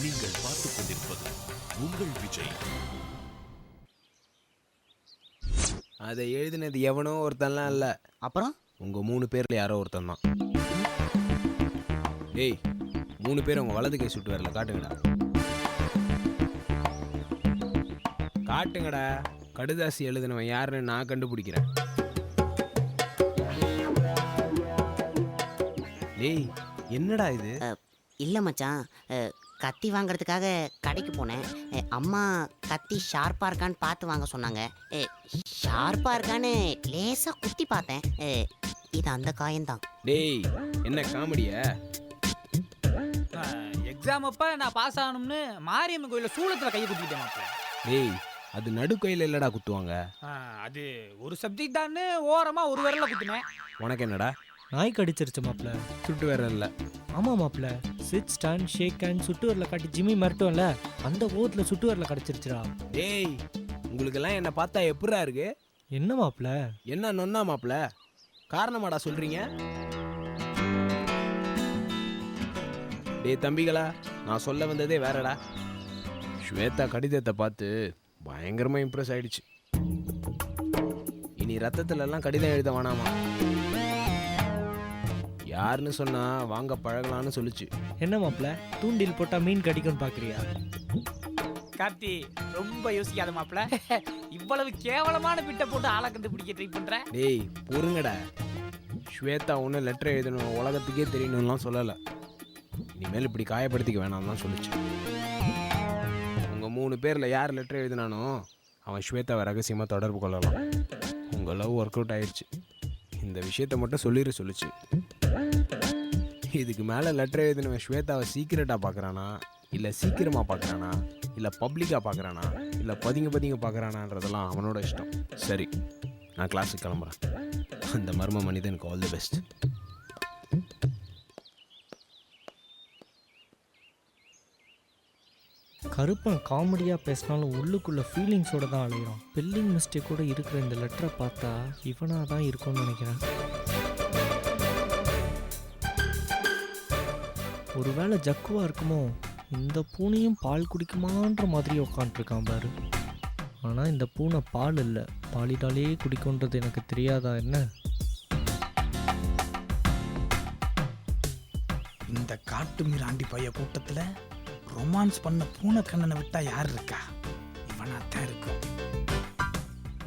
நீங்கள் பார்த்துக் கொண்டிருப்பது உங்கள் விஜய். அதை எழுதினது எவனோ ஒருத்தன்லாம் இல்ல. அப்புறம் உங்க 3 பேர்ல யாரோ ஒருத்தன் தான். ஏய், 3 பேர் உங்க வலது கை சுட்டு வரல காட்டுங்கடா. காட்டுங்கடா. கடுதாசி எழுதினவன் யாருன்னு நான் கண்டுபிடிக்கிறேன். ஏய், என்னடா இது? இல்லை மச்சான், கத்தி வாங்குறதுக்காக கடைக்கு போனேன். அம்மா கத்தி ஷார்ப்பாக இருக்கான்னு பார்த்து வாங்க சொன்னாங்க. ஷார்ப்பாக இருக்கான்னு லேசாக குத்தி பார்த்தேன். இது அந்த காயம்தான். டேய், என்ன காமெடியா? எக்ஸாம் அப்ப நான் பாஸ் ஆகணும்னு மாரியம்மன் கோயிலில் சூளத்தில் கையை குத்திக்கிட்டேன் மாப்பிள்ள. டேய், அது நடுக்கையில் இல்லடா குத்துவாங்க. அது ஒரு சப்ஜெக்ட் தான்னு ஓரமாக ஒரு விரல குத்துனேன். உனக்கு என்னடா? நாய் கடிச்சிருச்சு மாப்பிள்ள. சுட்டு வரல இல்லை. ஆமாம் மாப்பிள்ள, சிட் ஸ்டாண்ட் ஷேக் ஹேண்ட் சுட்டு வரல காட்டி ஜிம்மி மிரட்டும்ல, அந்த ஓத்தில் சுட்டு வரல கடிச்சிருச்சுடா. டேய், உங்களுக்கெல்லாம் என்ன பார்த்தா எப்படா இருக்கு? என்ன மாப்பிள்ள? என்ன நொன்னா மாப்பிள்ள? காரணமாடா சொல்றீங்க? டேய் தம்பிகளா, நான் சொல்ல வந்ததே வேறடா. ஸ்வேதா கடிதத்தை பார்த்து பயங்கரமா இம்ப்ரெஸ் ஆயிடுச்சு. இனி ரத்தத்துல எல்லாம் கடிதம் எழுத வேணாமா. யாருன்னு சொன்னா வாங்க பழகலான்னு சொல்லுச்சு. என்ன மாப்பிள்ள, தூண்டில் போட்டா மீன் கடிக்கும்னு பாக்குறியா? கார்த்தி, ரொம்ப யோசிக்காத மாப்பிள்ள. இவ்வளவு கேவலமான பிட்டை போட்டு ஆளை கண்டுபிடிக்க ட்ரை பண்றேன். டேய் பொறுங்கடா. ஸ்வேதா ஒன்று லெட்டர் எழுதணும் உலகத்துக்கே தெரியணும்லாம் சொல்லலை. இனிமேல் இப்படி காயப்படுத்திக்க வேணாம் தான் சொல்லிச்சு. உங்கள் 3 பேரில் யார் லெட்டர் எழுதினானோ அவன் ஸ்வேதாவை ரகசியமாக தொடர்பு கொள்ளலாம். உங்கள் லவ் ஒர்க் அவுட் ஆயிடுச்சு. இந்த விஷயத்த மட்டும் சொல்லிடு சொல்லிச்சு. இதுக்கு மேலே லெட்டர் எழுதினவன் ஸ்வேதாவை சீக்கிரட்டாக பார்க்குறானா, இல்லை சீக்கிரமாக பார்க்குறானா, இல்லை பப்ளிக்காக பார்க்குறானா, இல்லை பதுங்க பார்க்குறானான்றதெல்லாம் அவனோட இஷ்டம். சரி, நான் கிளாஸுக்கு கிளம்புறேன். அந்த மர்ம மனிதனுக்கு ஆல் தி பெஸ்ட். கருப்பன் காமெடியாக பேசினாலும் உள்ளுக்குள்ள ஃபீலிங்ஸோட தான் அலையிறான். ஸ்பெல்லிங் மிஸ்டேக்கோட இருக்கிற இந்த லெட்டரை பார்த்தா இவனாக தான் இருக்கும்னு நினைக்கிறேன். ஒருவேளை ஜக்குவா இருக்குமோ? இந்த பூனையும் பால் குடிக்குமான்ற மாதிரி உட்காந்துருக்கான் பாரு. ஆனால் இந்த பூனை பால் இல்லை, பாலிடாலே குடிக்கும்ன்றது எனக்கு தெரியாதா என்ன? இந்த காட்டு மிராண்டி பைய கூட்டத்தில் ரொமான்ஸ் பண்ண பூனை கண்ணனை விட்டா யார் இருக்கா? இவனாத்தான் இருக்கும்.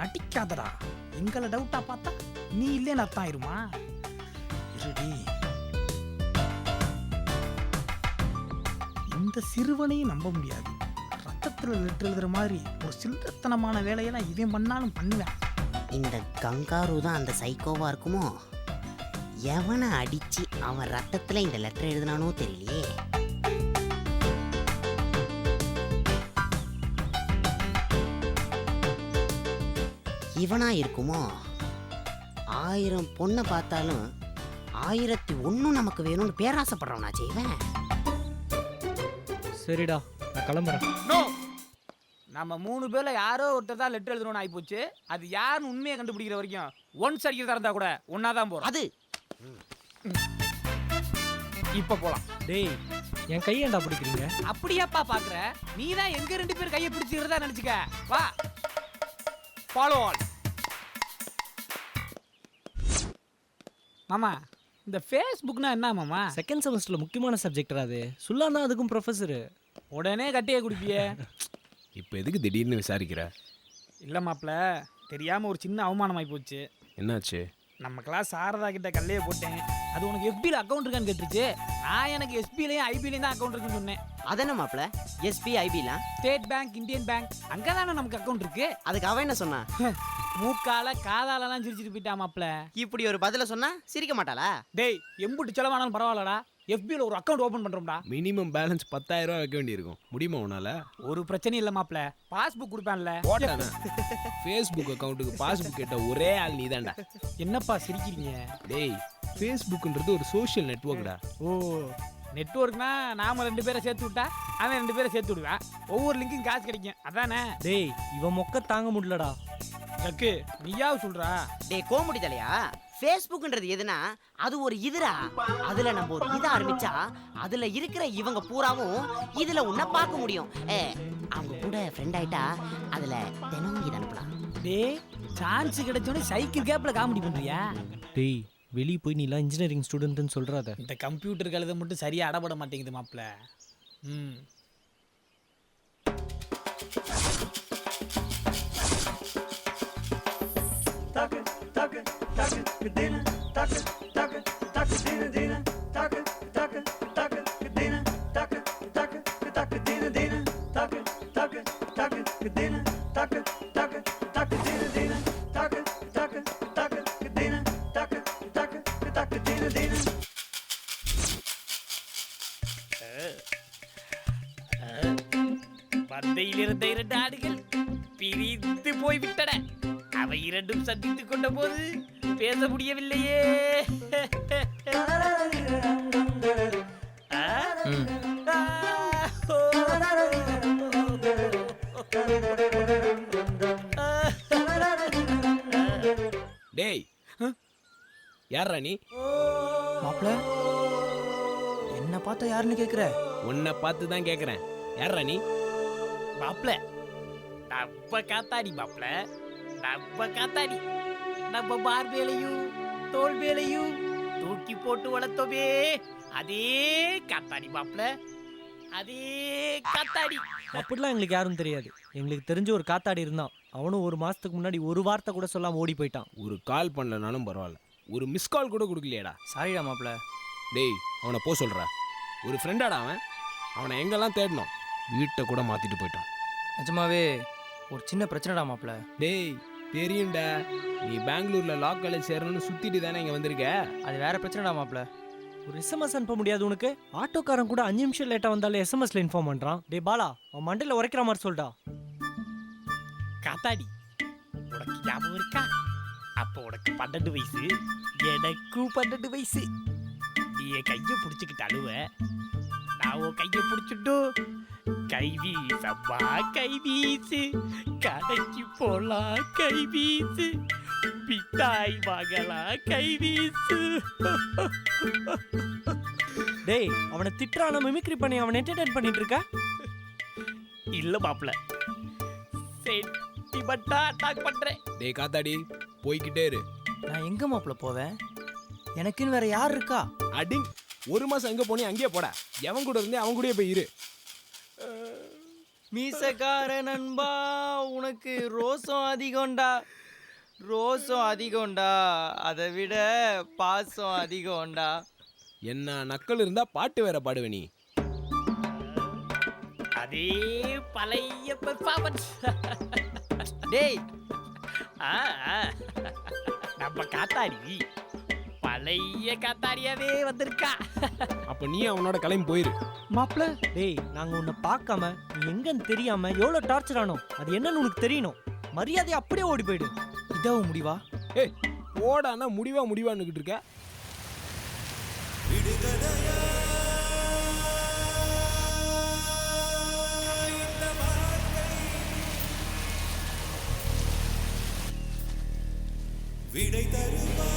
நடிக்காதடா. எங்களை டவுட்டா பார்த்தா நீ இல்லேன்னு அர்த்தம் ஆயிருமா? இருடி, இந்த சிறுவனையும் நம்ப முடியாது. ரத்தத்தில் லெட்டர் எழுதுற மாதிரி ஒரு சில்லறத்தனமான வேலையெல்லாம் இவன் பண்ணாலும் பண்ணுவேன். இந்த கங்காரு தான் அந்த சைக்கோவா இருக்குமோ? எவனை அடிச்சு அவன் ரத்தத்தில் இந்த லெட்டர் எழுதினானோ தெரியலையே. இவனா இருக்குமோ? 1000 பொண்ணை பார்த்தாலும் 1001 நமக்கு வேணும்னு பேராசைப்படுறவனா செய்வேன். சரிடா, நான் கிளம்புறேன். நோ, நம்ம 3 பேர்ல யாரோ ஒருத்தர் தான் லெட்டர் எழுதணும்னு ஆயிப்போச்சு. அது யாருன்னு உண்மையை கண்டுபிடிக்கிற வரைக்கும் ஒன்ஸ் அடிக்கிறதா இருந்தா கூட ஒன்னா தான் போறோம். அது இப்ப போலாம். டேய், என் கையேண்டா பிடிக்கிறீங்க? அப்படியாப்பா பாக்குற? நீ தான் எங்க 2 பேர் கையை பிடிச்சிக்கிறதா நினைச்சுக்க. வா, ஃபாலோ ஆல். மாமா, இந்த ஃபேஸ்புக்னா என்ன மாமா? செகண்ட் செமஸ்டரில் முக்கியமான சப்ஜெக்டரா அது. சொல்லானா அதுக்கும் ப்ரொஃபஸரு. உடனே கட்டியே குடிப்பியே. இப்போ எதுக்கு திடீர்னு விசாரிக்கிற? இல்லை மாப்பிள்ள, தெரியாமல் ஒரு சின்ன அவமானமாகி போச்சு. என்னாச்சு? நம்ம கிளாஸ் சாரதா கிட்ட கல்லையே போட்டேன். அது உனக்கு எஃபியில் அக்கௌண்ட் இருக்கான்னு கேட்டுருச்சு. நான் எனக்கு எஸ்பிலையும் ஐபிலையும் தான் அக்கௌண்ட் இருக்குன்னு சொன்னேன். அதென்ன மாப்பிள்ள? எஸ்பி ஐபிலாம் ஸ்டேட் பேங்க், இந்தியன் பேங்க், அங்கே தானே நமக்கு அக்கௌண்ட் இருக்கு. அதுக்கு அவன் என்ன சொன்னா? மூக்கால காதாலலாம் சிரிச்சிட்டு போயிட்டா மாப்பிள்ள. இப்படி ஒரு பதில சொன்னா சிரிக்க மாட்டாளா? டேய், எம்புட்டு செலவானாலும் பரவாயில்லடா, எஃபியில் ஒரு அக்கௌண்ட் ஓப்பன் பண்ணுறோம்டா. மினிமம் பேலன்ஸ் 10,000 ரூபா வைக்க வேண்டியிருக்கும். முடியுமா உன்னால? ஒரு பிரச்சனையும் இல்லை மாப்பிள்ள, பாஸ்புக் கொடுப்பேன்ல. போட்டானே ஃபேஸ்புக் அக்கௌண்ட்டுக்கு பாஸ்புக் கேட்ட ஒரே ஆள் நீதான்டா. என்னப்பா சிரிக்கிறீங்க? டேய், ஃபேஸ்புக்ன்றது ஒரு சோஷியல் நெட்வொர்க்டா. ஓ, நெட்வொர்க்னா நாம 2 பேரை சேர்த்து விட்டா அவன் 2 பேரை சேர்த்து விடுவேன். ஒவ்வொரு லிங்க்கும் காசு கிடைக்கும், அதானே? டேய், இவன் மொக்க தாங்க முடியலடா. ஜக்கு, நீயாவது சொல்றா. டே கோமுடி தலையா, ஃபேஸ்புக்ன்றது எதுனா அது ஒரு இதுரா. அதுல நம்ம ஒரு இதை ஆரம்பிச்சா அதுல இருக்கிற இவங்க பூராவும் இதுல உன்னை பார்க்க முடியும். அவங்க கூட ஃப்ரெண்ட் ஆயிட்டா அதுல தினமும் இது அனுப்பலாம். டேய் சான்ஸ் கிடைச்சோடனே சைக்கிள் கேப்ல காமெடி பண்றியா? டேய் வெளியே போய் நீலாம் இன்ஜினியரிங் ஸ்டூடெண்ட்னு சொல்கிறாத. இந்த கம்ப்யூட்டர் கழுத மட்டும் சரியா அடபட மாட்டேங்குது மாப்பிள்ள. பந்தையில் இருந்த 2 ஆடுகள் பிரித்து போய்விட்டன. அவை இரண்டும் சந்தித்துக் கொண்ட போது பேச முடியவில்லையே. டேய் யாரா நீ? மாப்பிள்ள என்ன பார்த்தா யாருன்னு கேக்குற? உன்னை பார்த்து தான் கேட்குறேன். யாரா நீ? மாப்பிள்ள நம்ம காத்தாடி மாப்பிள்ள, நம்ம காத்தாடி. நம்ம பார்வேலையும் தோல் வேலையும் தூக்கி போட்டு வளர்த்தோமே அதே காத்தாடி மாப்பிள்ள, அதே காத்தாடி. அப்படிலாம் எங்களுக்கு யாரும் தெரியாது. எங்களுக்கு தெரிஞ்ச ஒரு காத்தாடி இருந்தான். அவனும் ஒரு மாதத்துக்கு முன்னாடி ஒரு வார்த்தை கூட சொல்லாமல் ஓடி போயிட்டான். ஒரு கால் பண்ணலனாலும் பரவாயில்ல, ஒரு மிஸ் கால் கூட கொடுக்கலையேடா. சாரிடா மாப்பிள்ள. டேய் அவனை போ சொல்கிறா. ஒரு ஃப்ரெண்டாடா அவன். அவனை எங்கெல்லாம் தேடணும், வீட்டை கூட மாற்றிட்டு போயிட்டான். நிஜமாவே ஒரு சின்ன பிரச்சனைடா மாப்பிள்ள. டேய் தெரியும்டா, நீ பெங்களூரில் லா காலேஜ் சேரணும்னு சுற்றிட்டு தானே இங்கே வந்திருக்க. அது வேற பிரச்சனைடா மாப்பிள்ள. ஒரு எஸ்எம்எஸ் அனுப்ப முடியாது உனக்கு? ஆட்டோக்காரன் கூட 5 நிமிஷம் லேட்டாக வந்தாலே எஸ்எம்எஸ்ல இன்ஃபார்ம் பண்ணுறான். டே பாலா, அவன் மண்டையில் உரைக்கிற மாதிரி சொல்லிட்டா. காத்தாடி உனக்கு ஞாபகம் இருக்கா? அப்போ உனக்கு 12 வயசு, எனக்கும் 12 வயசு. நீ என் கையை பிடிச்சிக்கிட்டு அழுவ, நான் உன் கையை பிடிச்சிட்டு கை வீசப்பா கை வீசு, கடைக்கு போலாம் கை வீசு, மிட்டாய் வாங்கலாம் கை வீசு. டேய் அவனை திட்டுறான மிமிக்ரி பண்ணி அவனை என்டர்டெயின் பண்ணிட்டு இருக்க. இல்ல மாப்பிள்ள, சென்டிமெண்டா அட்டாக் பண்றேன். டேய் காத்தாடி போய்கிட்டே இரு. நான் எங்க மாப்பிள்ள போவேன்? எனக்குன்னு வேற யார் இருக்கா? அடிங், ஒரு மாதம் எங்கே போனே அங்கேயே போட. எவன் கூட இருந்தே அவன் கூடயே போய் இரு. மீசக்கார நண்பா, உனக்கு ரோசம் அதிகம்டா, ரோசம் அதிகம்டா, அதை விட பாசம் அதிகம்டா. என்ன நக்கல் இருந்தா பாட்டு வேற பாடுவே நீ. அதே பழைய பெர்ஃபார்மன்ஸ். டேய் நம்ம காத்தாடி பழைய காத்தாடியாவே வந்திருக்கா. அப்ப நீ அவனோட கிளம்பி போயிரு. மாப்பிள்ள டேய், நாங்கள் உன்னை பார்க்காம நீ எங்கன்னு தெரியாம எவ்வளோ டார்ச்சர் ஆனோம். அது என்னன்னு உனக்கு தெரியணும். மரியாதை அப்படியே ஓடி போயிடு. இதாவும் முடிவா? ஏய் ஓடானா முடிவான்னுக்கிட்டு இருக்க. விடை தருவா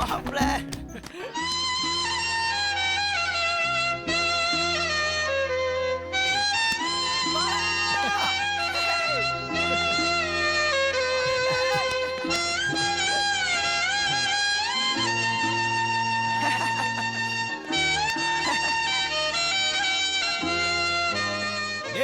மாப்பிள்ள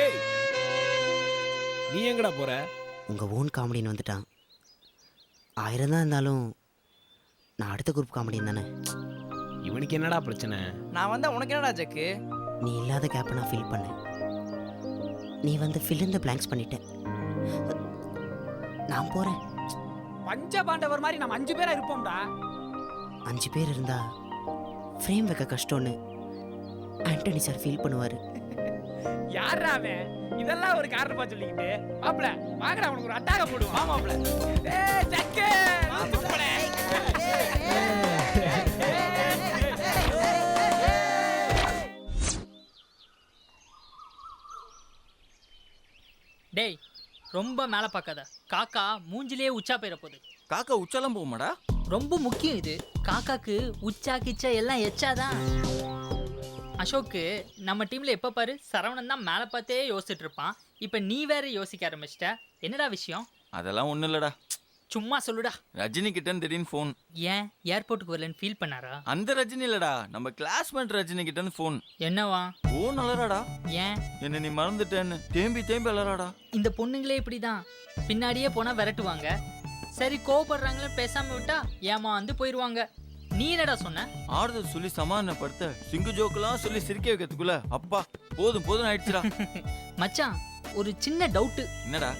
ஏய் நீ எங்கடா போற? உங்க ஓன் காமெடின்னு வந்துட்டான். 1000 தான் இருந்தாலும் நான் அடுத்த குரூப் காமெடின்னு தானே. இவனுக்கு என்னடா பிரச்சனை? நான் வந்தா உனக்கு என்னடா ஜக்கு? நீ இல்லாத கேப்பை நான் ஃபில் பண்ணேன். நீ வந்து ஃபில் இந்த பிளாங்க்ஸ் பண்ணிட்ட. நான் போறேன். பஞ்சபாண்டவர் மாதிரி நம்ம 5 பேரா இருப்போம்டா. 5 பேர் இருந்தா ஃப்ரேம் வைக்க கஷ்டம்னு ஆண்டனி சார் ஃபீல் பண்ணுவார். யாரா அவன் இதெல்லாம் ஒரு காரணமா சொல்லிக்கிட்டு மாப்ள வாங்கடா உனக்கு ஒரு அட்டாக போடுவோம் மாப்ள ஏய் ஜக்கு மாப்ள டேய் ரொம்ப மேலே பார்க்காத காக்கா மூஞ்சிலே உச்சா போயிட போகுது. காக்கா உச்சாலாம் போகுமாடா? ரொம்ப முக்கியம் இது. காக்காக்கு உச்சா கிச்சா எல்லாம் எச்சாதான். அசோக்கு நம்ம டீம்ல எப்போ பாரு சரவணன் தான் மேலே பார்த்தே யோசிச்சுட்டு இருப்பான். இப்போ நீ வேற யோசிக்க ஆரம்பிச்சிட்ட. என்னடா விஷயம்? அதெல்லாம் ஒன்றும் இல்லடா. சும்மா சொல்லுடா. ரஜினி கிட்டன்னு திடீர்னு ஃபோன். ஏன் ஏர்போர்ட்டுக்கு வரலன்னு ஃபீல் பண்ணாரா? அந்த ரஜினி இல்லடா, நம்ம கிளாஸ்மேட் ரஜினி கிட்டன்னு ஃபோன். என்னவா? ஃபோன் அலறாடா. ஏன்? என்ன நீ மறந்துட்டேன்னு தேம்பி தேம்பி அலறாடா. இந்த பொண்ணுங்களே இப்படிதான், பின்னாடியே போனா விரட்டுவாங்க. சரி கோவப்படுறாங்களே பேசாம விட்டா ஏமாந்து போயிடுவாங்க. நீ என்னடா சொன்ன? ஆறுதல் சொல்லி சமாதானப்படுத்த சிங்கு ஜோக்கெல்லாம் சொல்லி சிரிக்க வைக்கிறதுக்குள்ள அப்பா போதும் போதும் ஆயிடுச்சுடா. மச்சான் ஒரு சின்ன டவுட்டு. என்னடா?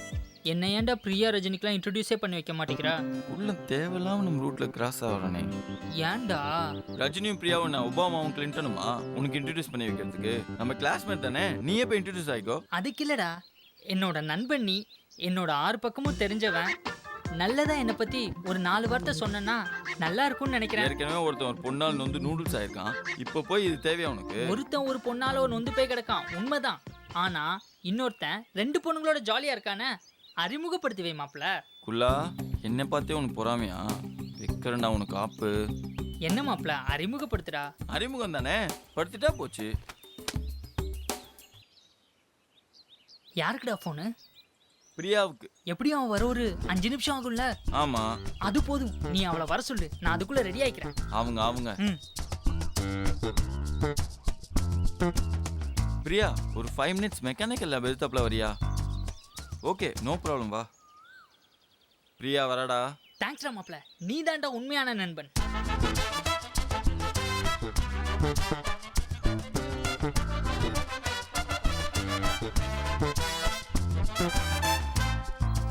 என்ன ஏன்டா பிரியா ரஜினிக்கெல்லாம் இன்ட்ரடியூஸே பண்ணி வைக்க மாட்டேங்கிறா? உள்ள தேவையில்லாம நம்ம ரூட்ல கிராஸ் ஆகிறானே. ஏன்டா? ரஜினியும் பிரியாவும் நான் ஒபாமாவும் கிளின்டனுமா உனக்கு இன்ட்ரடியூஸ் பண்ணி வைக்கிறதுக்கு? நம்ம கிளாஸ்மேட் தானே, நீயே போய் இன்ட்ரடியூஸ் ஆகிக்கோ. அதுக்கு இல்லடா, என்னோட நண்பன் நீ, என்னோட 6 பக்கமும் தெரிஞ்சவன். நல்லதா என்னை பத்தி ஒரு 4 வார்த்தை சொன்னா நல்லா இருக்கும்னு நினைக்கிறேன். ஏற்கனவே ஒருத்தன் ஒரு பொண்ணால் நொந்து நூடுல்ஸ் ஆயிருக்கான். இப்போ போய் இது தேவையா உனக்கு? ஒருத்தன் ஒரு பொண்ணால ஒரு நொந்து போய் கிடக்கான், உண்மைதான். ஆனா இன்னொருத்தன் 2 பொண்ணுங்களோட ஜாலியா இருக்கானே, அறிமுகப்படுத்தி வை மாப்ள. குல்லா என்ன பார்த்தே உனக்கு பொறாமையா? வைக்கிறேன்டா உனக்கு ஆப்பு. என்ன மாப்ள அறிமுகப்படுத்துடா. அறிமுகம் தானே, படுத்துட்டா போச்சு. யாருக்குடா போனு? பிரியாவுக்கு. எப்படியும் அவன் வர ஒரு 5 நிமிஷம் ஆகும்ல? ஆமா அது போதும், நீ அவளை வர சொல்லு, நான் அதுக்குள்ள ரெடி ஆயிக்கிறேன். அவங்க ம். பிரியா ஒரு 5 மினிட்ஸ் மெக்கானிக்கல் லேப் எதிர்த்தாப்புல வரியா? ஓகே நோ ப்ராப்ளம் வா. பிரியா வரடா. தேங்க்ஸ்டா மாப்ள, நீ தான்டா உண்மையான நண்பன்.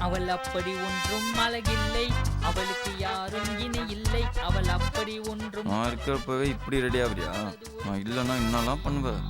அவள் அப்படி ஒன்றும் அழகில்லை, அவளுக்கு யாரும் இணை இல்லை. அவள் அப்படி ஒன்றும் நான் இருக்கிறப்பவே இப்படி ரெடி ஆகுறியா? நான் இல்லைன்னா என்னெல்லாம் பண்ணுவேன்.